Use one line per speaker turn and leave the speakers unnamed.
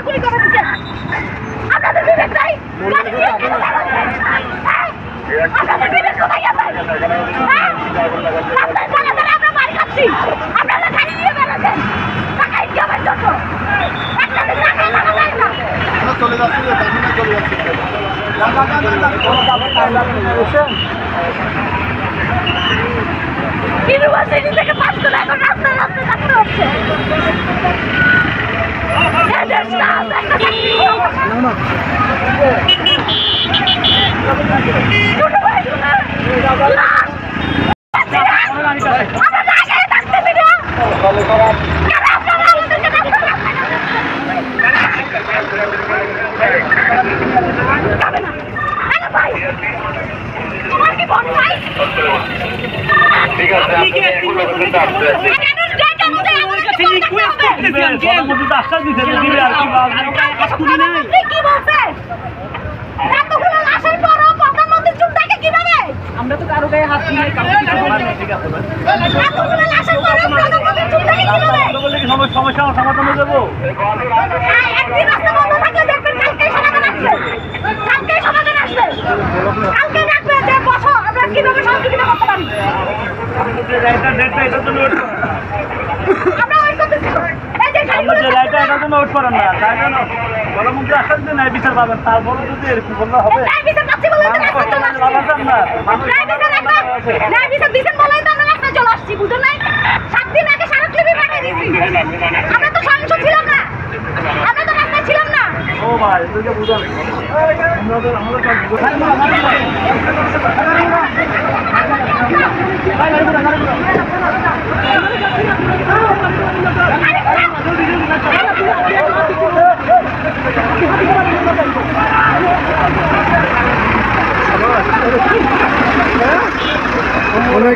গুলি করে দিচ্ছেন? আপনাদের বিবেক নাই? আপনাদের বিবেক কোথায় গেছে? রাস্তায় চালাতে আমরা মারি খাচ্ছি, আপনারা গাড়ি নিয়ে বেরোচ্ছেন টাকা ইনকামের জন্য। একটা দিন টাকা লাগা যায় না।
চলে যাচ্ছি, চলে যাচ্ছি।
ইউনিভার্সিটি থেকে পাস করে এখন রাস্তায় রাস্তায় থাকতে হচ্ছে। তোমার কি বন্ধ নাই? ঠিক আছে, কি বলছে? এতগুলো লাশের পরও প্রধানমন্ত্রী চুপ থাকে কিভাবে?
আমরা তো কারো গায়ে হাত দিয়ে
এতগুলো লাশের পরও প্রধানমন্ত্রী চুপ থাকে কিভাবে?
সমস্যা সমাধান হয়ে যাবো।
একদিন রাস্তা বন্ধ থাকলে দেখবেন কালকেই সমাধান আসবে। কালকেই সমাধান আসবে। কালকে দেখবে যে বসো আমরা কিভাবে সহযোগিতা করতে পারি। আমরা ওই করতেছি। এই যে গাড়িগুলো
এটার জন্য ওট করেন না, তাই জন্য প্রধানমন্ত্রী আসার জন্য ন্যায় বিচার পাবেন, তারপরে যদি এরকম বললে হবে।
ন্যায় বিচার পাচ্ছি বলেই তো রাস্তায় চলে আসছি। ন্যায় বিচার দিচ্ছেন বলেই তো আমরা রাস্তায় চলে আসছি, বুঝো নাই? 7 দিন আগে স্মারকলিপি পাঠিয়ে দিয়েছি। আমরা তো সহিংস ছিলাম না, আমরা তো রাস্তায় ছিলাম না।
ও ভাই এদেরকে বুঝান,
অনেক